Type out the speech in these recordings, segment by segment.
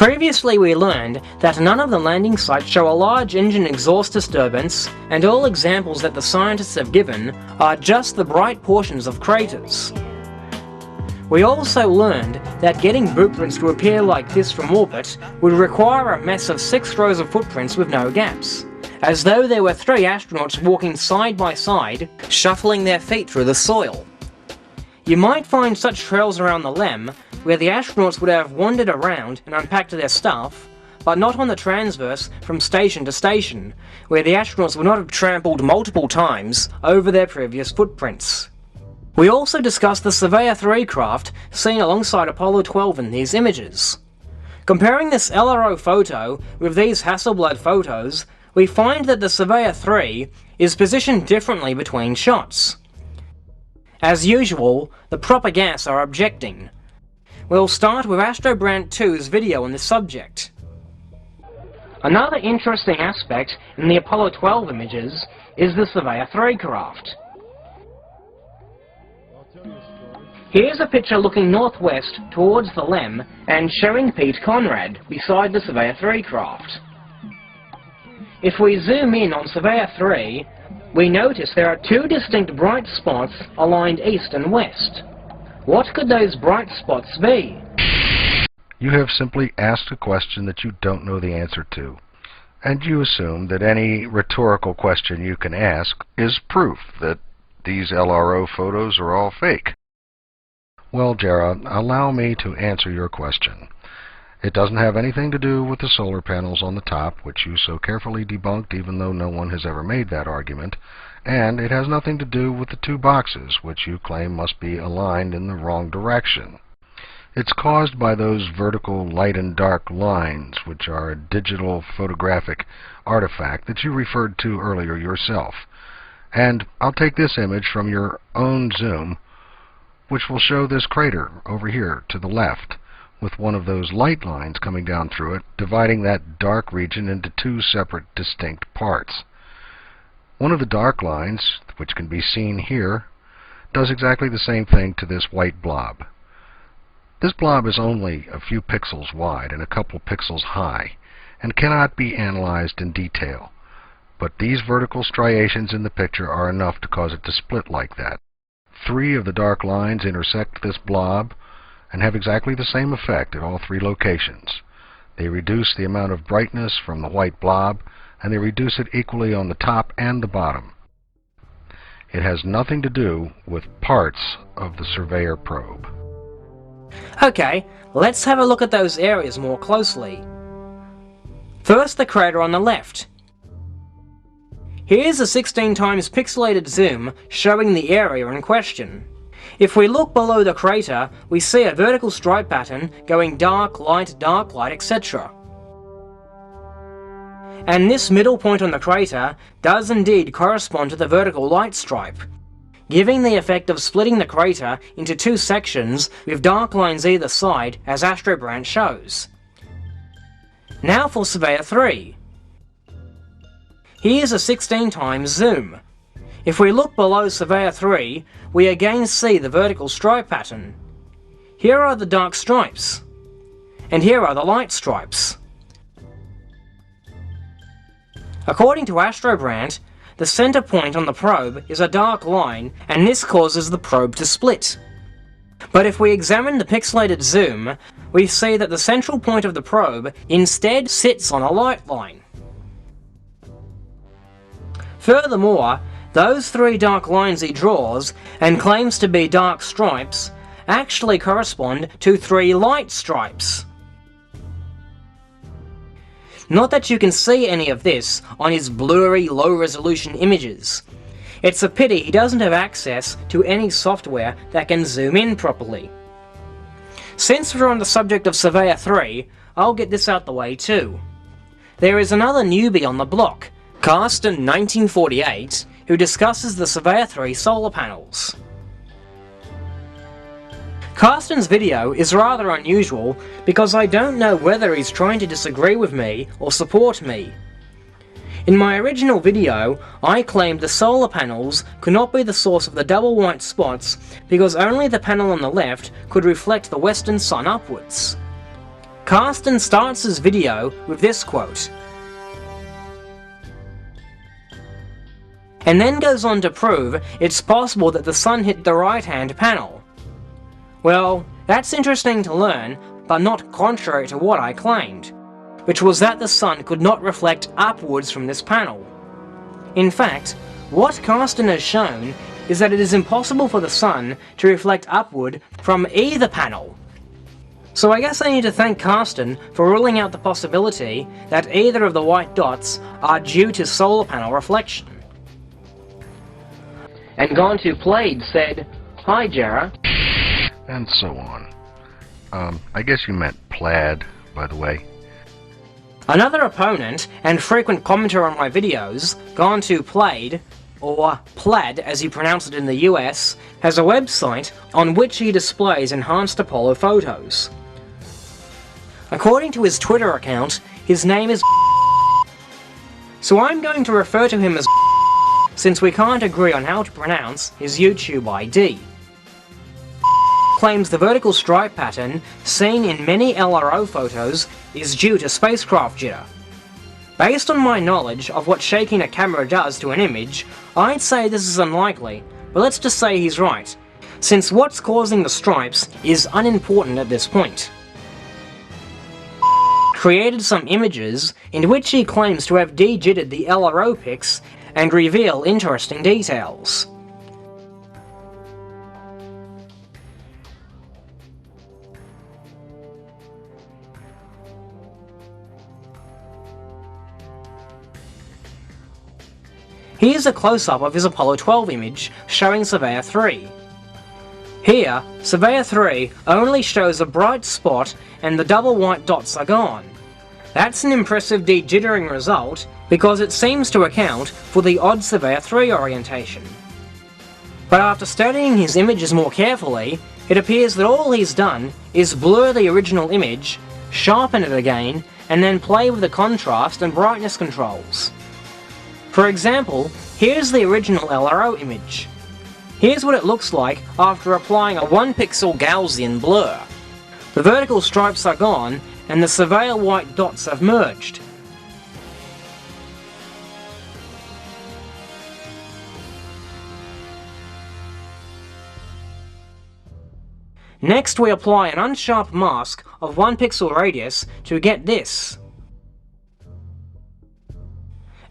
Previously we learned that none of the landing sites show a large engine exhaust disturbance, and all examples that the scientists have given are just the bright portions of craters. We also learned that getting blueprints to appear like this from orbit would require a mess of 6 rows of footprints with no gaps, as though there were 3 astronauts walking side by side, shuffling their feet through the soil. You might find such trails around the LEM, where the astronauts would have wandered around and unpacked their stuff, but not on the transverse from station to station, where the astronauts would not have trampled multiple times over their previous footprints. We also discussed the Surveyor III craft seen alongside Apollo 12 in these images. Comparing this LRO photo with these Hasselblad photos, we find that the Surveyor III is positioned differently between shots. As usual, the propaganda are objecting. We'll start with Astrobrand 2's video on this subject. Another interesting aspect in the Apollo 12 images is the Surveyor III craft. Here's a picture looking northwest towards the LEM and showing Pete Conrad beside the Surveyor III craft. If we zoom in on Surveyor III, we notice there are 2 distinct bright spots aligned east and west. What could those bright spots be? You have simply asked a question that you don't know the answer to, and you assume that any rhetorical question you can ask is proof that these LRO photos are all fake. Well, Jarrah, allow me to answer your question. It doesn't have anything to do with the solar panels on the top, which you so carefully debunked even though no one has ever made that argument, and it has nothing to do with the 2 boxes, which you claim must be aligned in the wrong direction. It's caused by those vertical light and dark lines, which are a digital photographic artifact that you referred to earlier yourself. And I'll take this image from your own zoom, which will show this crater over here to the left, with one of those light lines coming down through it, dividing that dark region into 2 separate distinct parts. One of the dark lines, which can be seen here, does exactly the same thing to this white blob. This blob is only a few pixels wide and a couple pixels high, and cannot be analyzed in detail. But these vertical striations in the picture are enough to cause it to split like that. 3 of the dark lines intersect this blob and have exactly the same effect at all 3 locations. They reduce the amount of brightness from the white blob, and they reduce it equally on the top and the bottom. It has nothing to do with parts of the Surveyor probe. Okay, let's have a look at those areas more closely. First, the crater on the left. Here's a 16 times pixelated zoom showing the area in question. If we look below the crater, we see a vertical stripe pattern going dark, light, etc. And this middle point on the crater does indeed correspond to the vertical light stripe, giving the effect of splitting the crater into 2 sections with dark lines either side, as Astrobrand shows. Now for Surveyor 3. Here's a 16 times zoom. If we look below Surveyor 3, we again see the vertical stripe pattern. Here are the dark stripes, and here are the light stripes. According to Astrobrand, the center point on the probe is a dark line, and this causes the probe to split. But if we examine the pixelated zoom, we see that the central point of the probe instead sits on a light line. Furthermore, those 3 dark lines he draws, and claims to be dark stripes, actually correspond to 3 light stripes. Not that you can see any of this on his blurry, low-resolution images. It's a pity he doesn't have access to any software that can zoom in properly. Since we're on the subject of Surveyor 3, I'll get this out the way too. There is another newbie on the block, Karsten1948, who discusses the Surveyor 3 solar panels. Karsten's video is rather unusual because I don't know whether he's trying to disagree with me or support me. In my original video, I claimed the solar panels could not be the source of the double white spots because only the panel on the left could reflect the western sun upwards. Karsten starts his video with this quote, and then goes on to prove it's possible that the sun hit the right-hand panel. Well, that's interesting to learn, but not contrary to what I claimed, which was that the sun could not reflect upwards from this panel. In fact, what Karsten has shown is that it is impossible for the sun to reflect upward from either panel. So I guess I need to thank Karsten for ruling out the possibility that either of the white dots are due to solar panel reflection. And GoneToPlaid said, "Hi Jarrah." And so on. I guess you meant plaid, by the way. Another opponent and frequent commenter on my videos, GoneToPlaid, or Plaid as he pronounced it in the US, has a website on which he displays enhanced Apollo photos. According to his Twitter account, his name is so I'm going to refer to him as since we can't agree on how to pronounce his YouTube ID. Claims the vertical stripe pattern seen in many LRO photos is due to spacecraft jitter. Based on my knowledge of what shaking a camera does to an image, I'd say this is unlikely, but let's just say he's right, since what's causing the stripes is unimportant at this point. Created some images in which he claims to have de-jittered the LRO pics and reveal interesting details. Here's a close-up of his Apollo 12 image showing Surveyor 3. Here, Surveyor 3 only shows a bright spot and the double white dots are gone. That's an impressive de-jittering result because it seems to account for the odd Surveyor 3 orientation. But after studying his images more carefully, it appears that all he's done is blur the original image, sharpen it again, and then play with the contrast and brightness controls. For example, here's the original LRO image. Here's what it looks like after applying a 1-pixel Gaussian blur. The vertical stripes are gone, and the Surveyor white dots have merged. Next we apply an unsharp mask of 1 pixel radius to get this.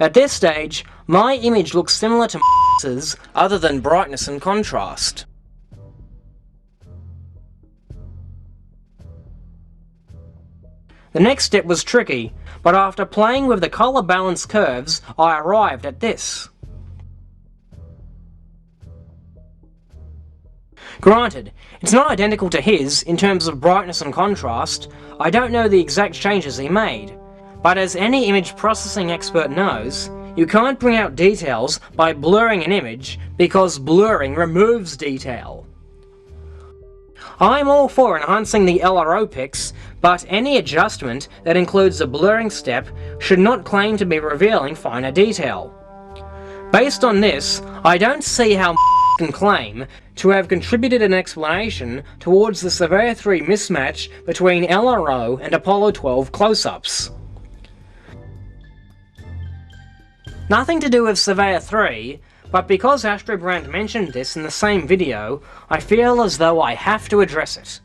At this stage, my image looks similar to m***'s other than brightness and contrast. The next step was tricky, but after playing with the color balance curves, I arrived at this. Granted, it's not identical to his in terms of brightness and contrast. I don't know the exact changes he made, but as any image processing expert knows, you can't bring out details by blurring an image because blurring removes detail. I'm all for enhancing the LRO pics, but any adjustment that includes a blurring step should not claim to be revealing finer detail. Based on this, I don't see how can claim to have contributed an explanation towards the Surveyor 3 mismatch between LRO and Apollo 12 close-ups. Nothing to do with Surveyor 3, but because Astrobrand mentioned this in the same video, I feel as though I have to address it.